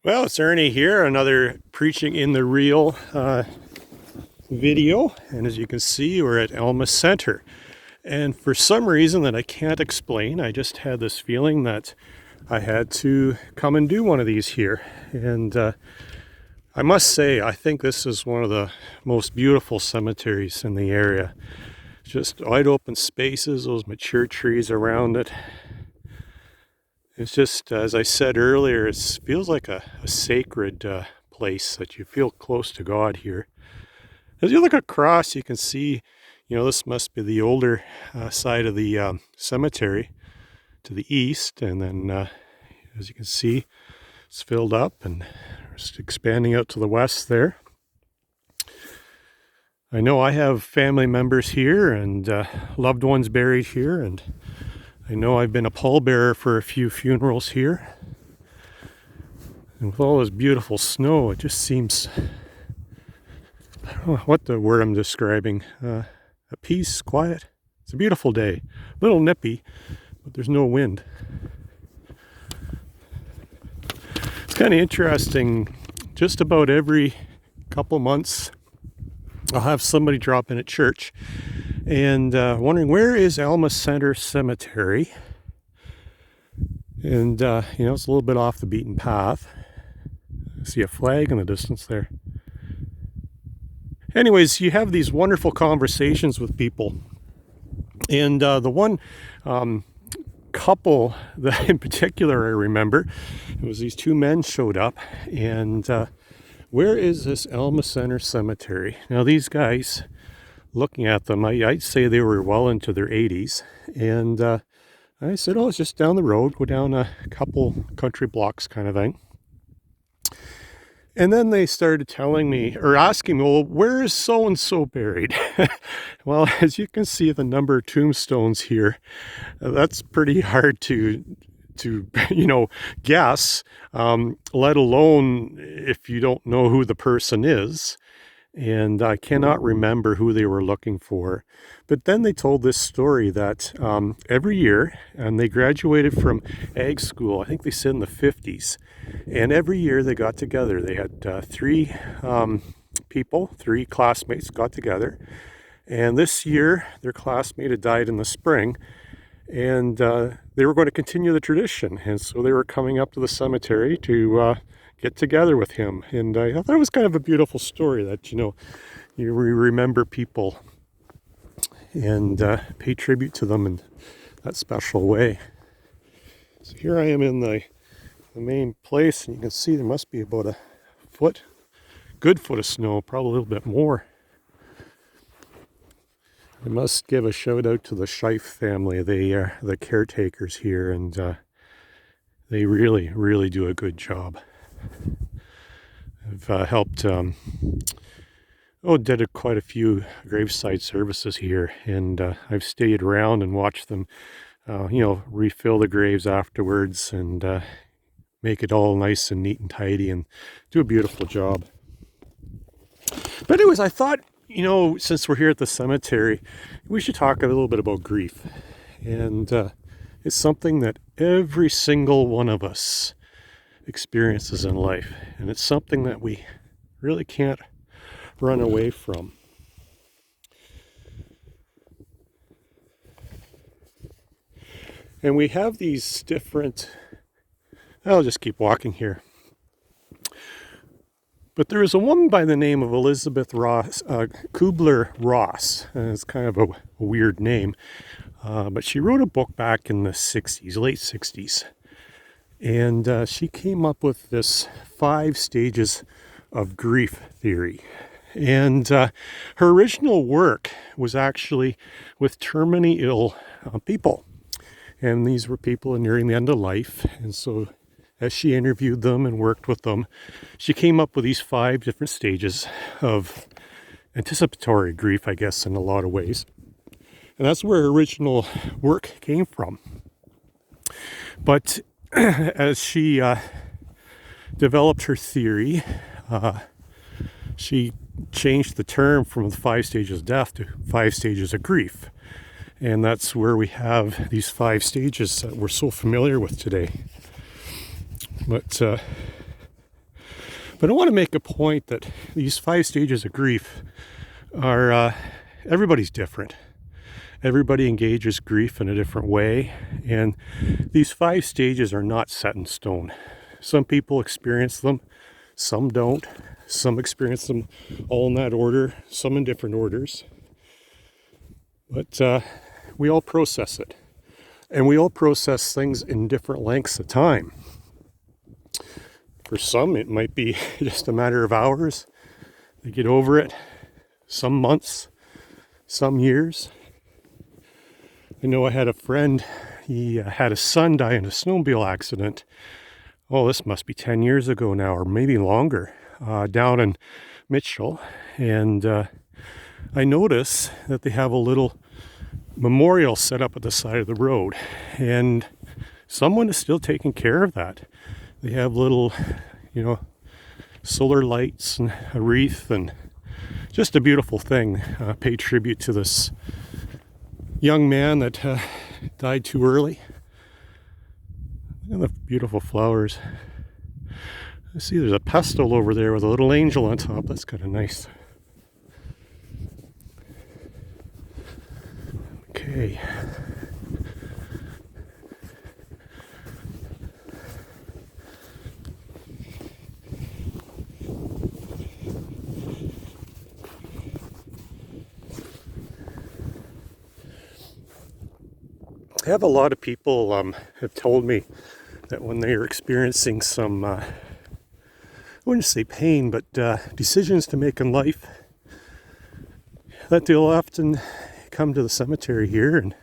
Well, it's Ernie here, another Preaching in the Real video. And as you can see, we're at Elma Center. And for some reason that I can't explain, I just had this feeling that I had to come and do one of these here. And I must say, I think this is one of the most beautiful cemeteries in the area. Just wide open spaces, those mature trees around it. It's just, as I said earlier, it feels like a sacred place that you feel close to God here. As you look across, you can see, this must be the older side of the cemetery to the east. And then, as you can see, it's filled up and it's expanding out to the west there. I know I have family members here and loved ones buried here, and I know I've been a pallbearer for a few funerals here. And with all this beautiful snow, it just seems, I don't know what the word I'm describing, at peace, quiet. It's a beautiful day. A little nippy, but there's no wind. It's kind of interesting. Just about every couple months, I'll have somebody drop in at church and wondering, where is Elma Center Cemetery? And, it's a little bit off the beaten path. I see a flag in the distance there. Anyways, you have these wonderful conversations with people. And the one couple that in particular I remember, it was these two men showed up. And where is this Elma Center Cemetery? Now, these guys, looking at them, I'd say they were well into their 80s. And I said, it's just down the road, go down a couple country blocks kind of thing. And then they started telling me, or asking me, well, where is so-and-so buried? Well, as you can see, the number of tombstones here, that's pretty hard to guess, let alone if you don't know who the person is. And I cannot remember who they were looking for. But then they told this story that every year, and they graduated from ag school, I think they said in the 50s, and every year they got together. They had three classmates got together. And this year, their classmate had died in the spring, and they were going to continue the tradition. And so they were coming up to the cemetery to get together with him. And I thought it was kind of a beautiful story that, you remember people and pay tribute to them in that special way. So here I am in the main place, and you can see there must be about a good foot of snow, probably a little bit more. I must give a shout out to the Scheif family. They are the caretakers here, and they really, really do a good job. I've helped, did quite a few graveside services here, and I've stayed around and watched them, refill the graves afterwards and make it all nice and neat and tidy and do a beautiful job. But anyways, I thought, since we're here at the cemetery, we should talk a little bit about grief. And it's something that every single one of us experiences in life, and it's something that we really can't run away from. And we have these different, I'll just keep walking here, but there is a woman by the name of Elizabeth Kubler-Ross, and it's kind of a weird name, but she wrote a book back in the 60s, late 60s. And she came up with this 5 stages of grief theory. And her original work was actually with terminally ill people. And these were people nearing the end of life. And so as she interviewed them and worked with them, she came up with these 5 different stages of anticipatory grief, I guess, in a lot of ways. And that's where her original work came from. But as she developed her theory, she changed the term from the 5 stages of death to 5 stages of grief. And that's where we have these 5 stages that we're so familiar with today. But But I want to make a point that these 5 stages of grief are, everybody's different. Everybody engages grief in a different way, and these 5 stages are not set in stone. Some people experience them, some don't. Some experience them all in that order, some in different orders. But we all process it, and we all process things in different lengths of time. For some, it might be just a matter of hours. They get over it. Some months, some years. I know I had a friend, he had a son die in a snowmobile accident. Oh, this must be 10 years ago now, or maybe longer, down in Mitchell. And I noticed that they have a little memorial set up at the side of the road. And someone is still taking care of that. They have little, solar lights and a wreath, and just a beautiful thing. Pay tribute to this young man that died too early. Look at the beautiful flowers. I see there's a pestle over there with a little angel on top. That's kind of nice. Okay. I have a lot of people have told me that when they are experiencing some, I wouldn't say pain, but decisions to make in life, that they'll often come to the cemetery here and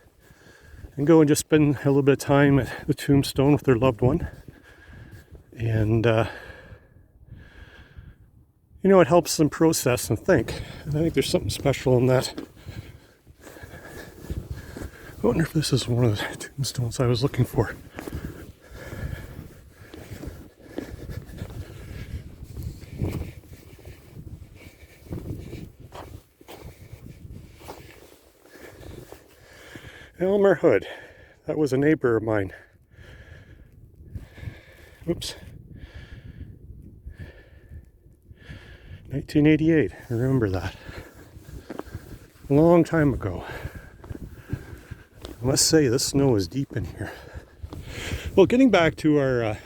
go and just spend a little bit of time at the tombstone with their loved one. And, it helps them process and think. And I think there's something special in that. I wonder if this is one of the tombstones I was looking for. Elmer Hood. That was a neighbor of mine. Oops. 1988. I remember that. A long time ago. I must say, the snow is deep in here. Well, getting back to our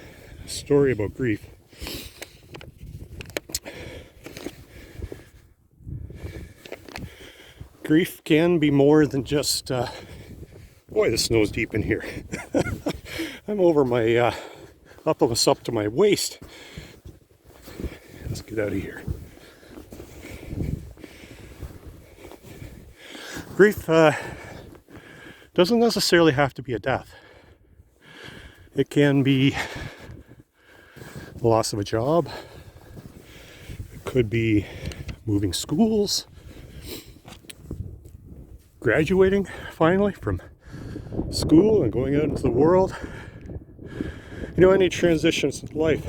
story about grief. Grief can be more than just, boy, the snow's deep in here. I'm over my, almost up to my waist. Let's get out of here. Grief, doesn't necessarily have to be a death. It can be the loss of a job. It could be moving schools, graduating finally from school and going out into the world. Any transitions in life.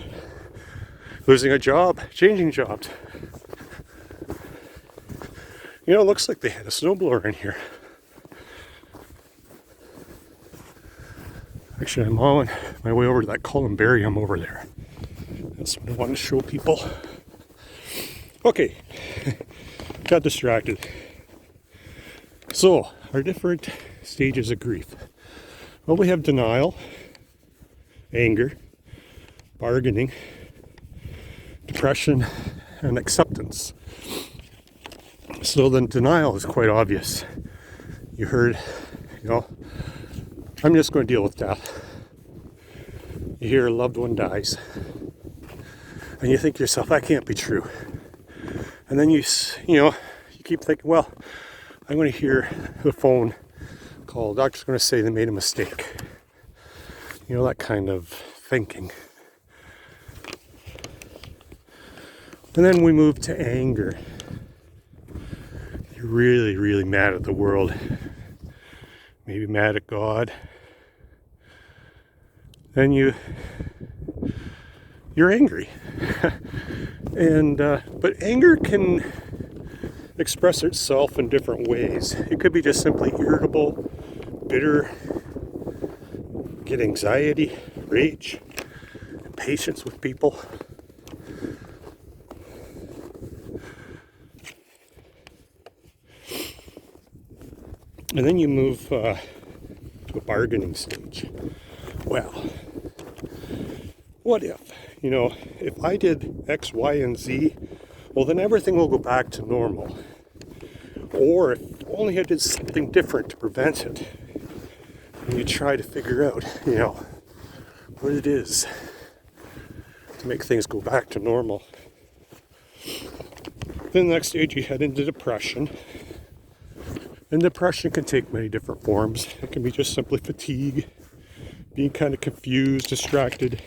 Losing a job, changing jobs. It looks like they had a snowblower in here. Actually, I'm on my way over to that columbarium over there. That's what I want to show people. Okay, got distracted. So, our different stages of grief. Well, we have denial, anger, bargaining, depression, and acceptance. So then denial is quite obvious. You heard, I'm just going to deal with death. You hear a loved one dies. And you think to yourself, that can't be true. And then you keep thinking, well, I'm going to hear the phone call. The doctor's going to say they made a mistake. That kind of thinking. And then we move to anger. You're really, really mad at the world. Maybe mad at God. Then you're angry. And but anger can express itself in different ways. It could be just simply irritable, bitter, get anxiety, rage, impatience with people. And then you move to a bargaining stage. Well, what if? If I did X, Y, and Z, well, then everything will go back to normal. Or if only I did something different to prevent it. And you try to figure out, what it is to make things go back to normal. Then the next stage, you head into depression. And depression can take many different forms. It can be just simply fatigue, being kind of confused, distracted,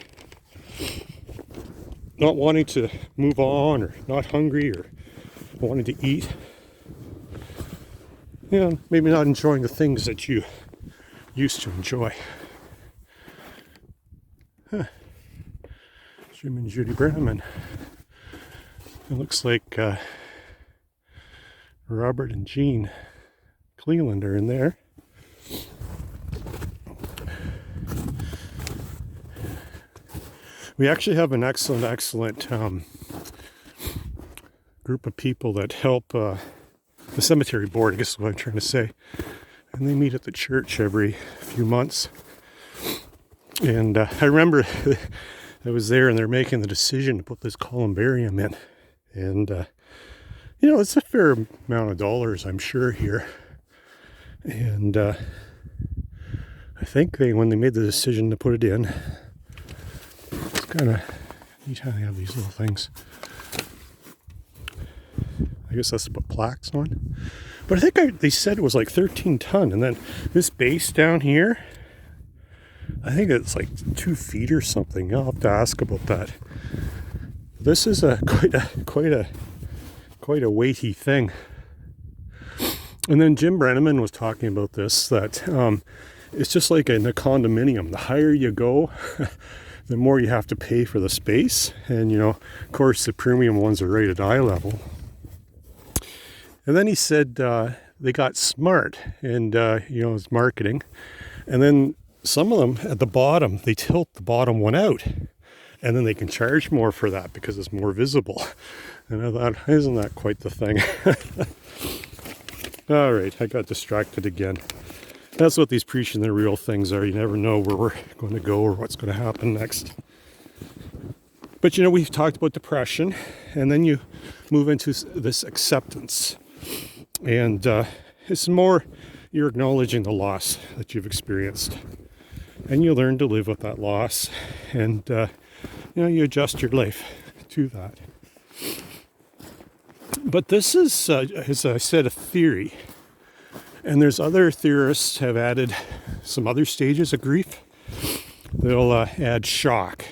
not wanting to move on, or not hungry, or wanting to eat. Maybe not enjoying the things that you used to enjoy. Jim and Judy Brenneman. It looks like Robert and Jean Cleveland are in there. We actually have an excellent group of people that help the cemetery board, I guess is what I'm trying to say. And they meet at the church every few months. And I remember I was there and they're making the decision to put this columbarium in. And, it's a fair amount of dollars, I'm sure, here. And I think when they made the decision to put it in, it's kind of neat how they have these little things. I guess that's to put plaques on. But I think they said it was like 13 ton. And then this base down here, I think it's like 2 feet or something. I'll have to ask about that. This is quite a weighty thing. And then Jim Brenneman was talking about this, that it's just like in a condominium. The higher you go, the more you have to pay for the space. And, of course, the premium ones are right at eye level. And then he said they got smart and, it's marketing. And then some of them at the bottom, they tilt the bottom one out. And then they can charge more for that because it's more visible. And I thought, isn't that quite the thing? All right, I got distracted again. That's what these preaching the real things are. You never know where we're going to go or what's going to happen next. But, we've talked about depression. And then you move into this acceptance. And it's more, you're acknowledging the loss that you've experienced. And you learn to live with that loss. And, you adjust your life to that. But this is, as I said, a theory. And there's other theorists have added some other stages of grief. They'll add shock.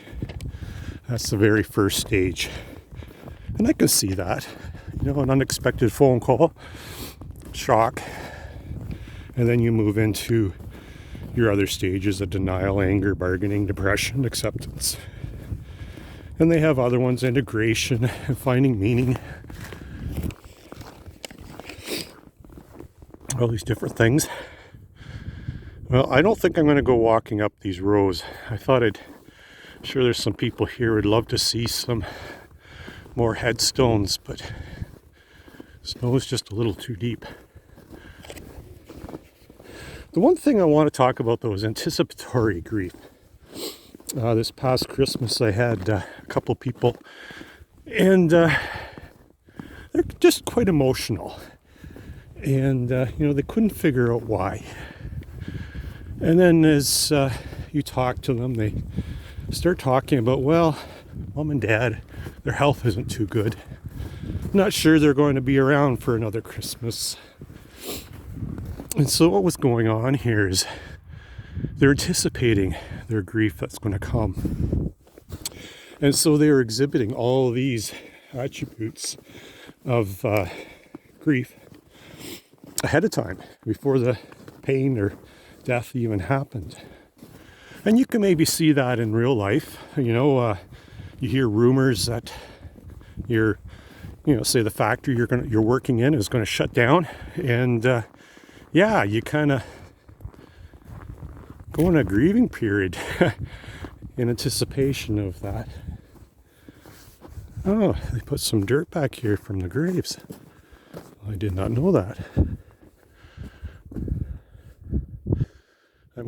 That's the very first stage. And I can see that. An unexpected phone call, shock. And then you move into your other stages of denial, anger, bargaining, depression, acceptance. And they have other ones, integration and finding meaning. All these different things. Well, I don't think I'm going to go walking up these rows. I thought sure there's some people here who'd love to see some more headstones, but snow is just a little too deep. The one thing I want to talk about, though, is anticipatory grief. This past Christmas, I had a couple people, and they're just quite emotional. And, they couldn't figure out why. And then as you talk to them, they start talking about, well, mom and dad, their health isn't too good. Not sure they're going to be around for another Christmas. And so what was going on here is they're anticipating their grief that's going to come. And so they were exhibiting all these attributes of grief ahead of time, before the pain or death even happened. And you can maybe see that in real life. You hear rumors that say the factory you're working in is going to shut down, and you kind of go in a grieving period in anticipation of that. Oh, they put some dirt back here from the graves. I did not know that.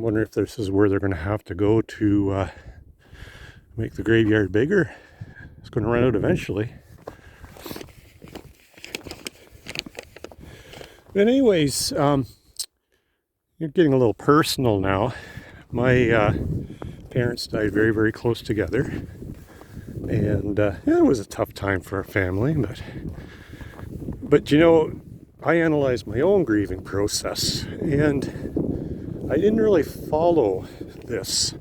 wondering if this is where they're going to have to go to make the graveyard bigger. It's going to run out eventually. But anyways, you're getting a little personal now. My parents died very, very close together. And it was a tough time for our family. But you know, I analyzed my own grieving process. And I didn't really follow this.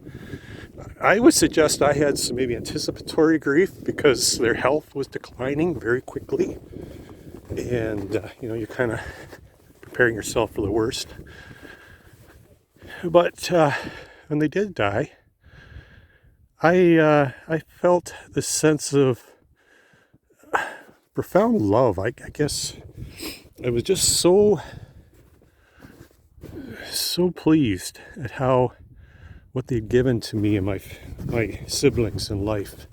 I would suggest I had some maybe anticipatory grief because their health was declining very quickly. And, you're kind of preparing yourself for the worst. But when they did die, I felt this sense of profound love. I guess I was just so pleased at what they'd given to me and my siblings in life,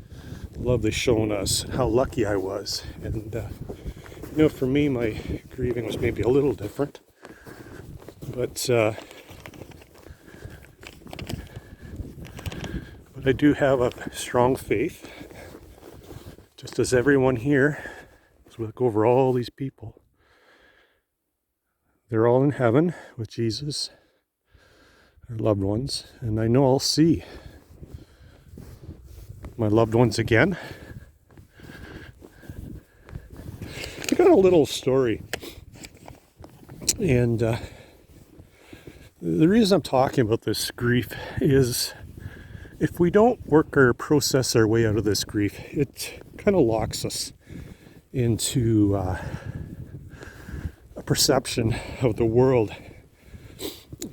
the love they've shown us, how lucky I was. And for me, my grieving was maybe a little different, but I do have a strong faith, just as everyone here, as we look over all these people, they're all in heaven with Jesus, their loved ones, and I know I'll see my loved ones again. I got a little story, and the reason I'm talking about this grief is if we don't work or process our way out of this grief, it kind of locks us into a perception of the world.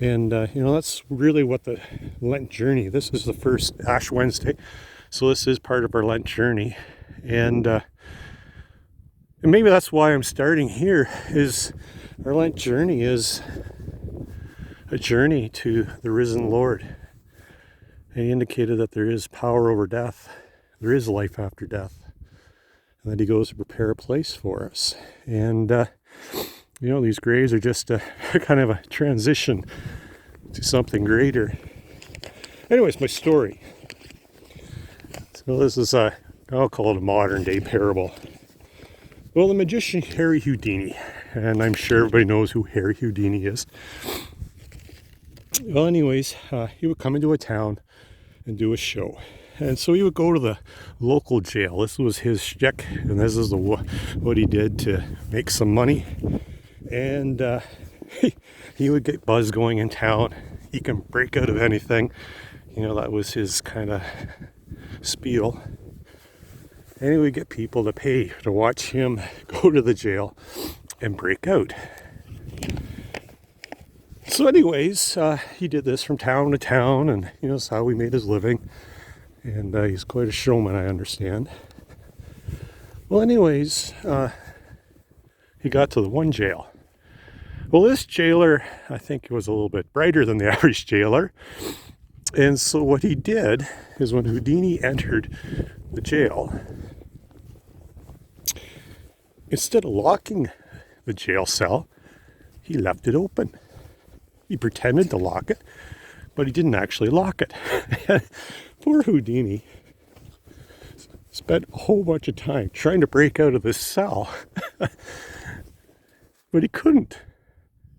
And, that's really what the Lent journey, this is the first Ash Wednesday, so this is part of our Lent journey. And maybe that's why I'm starting here, is our Lent journey is a journey to the risen Lord. He indicated that there is power over death, there is life after death, and that he goes to prepare a place for us. And, these graves are just a kind of a transition to something greater. Anyways, my story. So this is I'll call it a modern day parable. Well, the magician Harry Houdini, and I'm sure everybody knows who Harry Houdini is. Well, anyways, he would come into a town and do a show. And so he would go to the local jail. This was his shtick, and this is what he did to make some money. And he would get buzz going in town. He can break out of anything. That was his kind of spiel. And he would get people to pay to watch him go to the jail and break out. So anyways, he did this from town to town, and that's how he made his living. And he's quite a showman, I understand. Well, anyways, he got to the one jail. Well, this jailer, I think, was a little bit brighter than the average jailer. And so what he did is when Houdini entered the jail, instead of locking the jail cell, he left it open. He pretended to lock it, but he didn't actually lock it. Poor Houdini spent a whole bunch of time trying to break out of this cell, but he couldn't.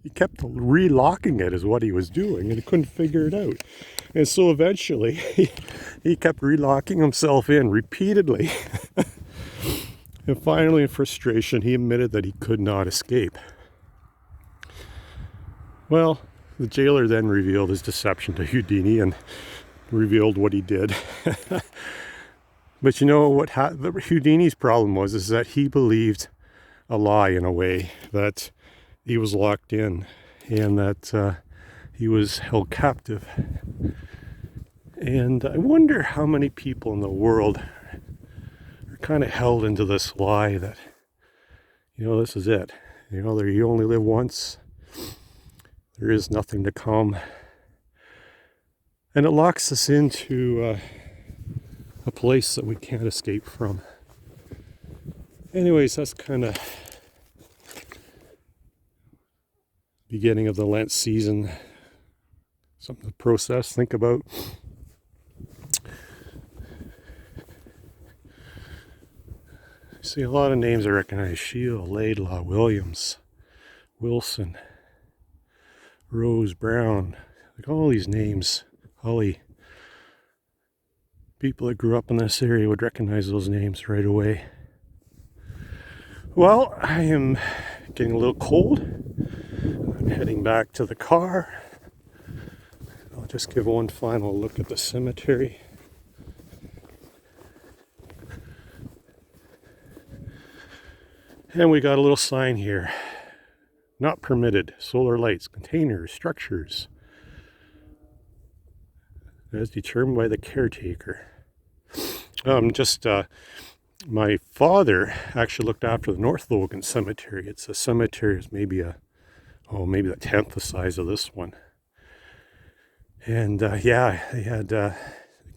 He kept relocking it is what he was doing, and he couldn't figure it out. And so eventually, he kept relocking himself in repeatedly. And finally, in frustration, he admitted that he could not escape. Well, the jailer then revealed his deception to Houdini and revealed what he did. But what Houdini's problem was is that he believed a lie in a way, that he was locked in and that he was held captive. And I wonder how many people in the world are kind of held into this lie that, this is it. You only live once. There is nothing to come. And it locks us into a place that we can't escape from. Anyways, that's kind of beginning of the Lent season. Something to process, think about. I see a lot of names I recognize. Shield, Laidlaw, Williams, Wilson, Rose, Brown. Like all these names. Holly. People that grew up in this area would recognize those names right away. Well, I am getting a little cold. I'm heading back to the car. I'll just give one final look at the cemetery. And we got a little sign here. Not permitted. Solar lights, containers, structures. As determined by the caretaker. My father actually looked after the North Logan Cemetery. It's a cemetery. It's maybe maybe a tenth the size of this one. And yeah, they had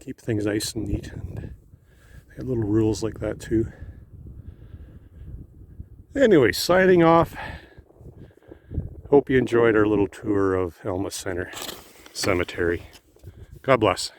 keep things nice and neat, and they had little rules like that too. Anyway, signing off. Hope you enjoyed our little tour of Elma Center Cemetery. God bless.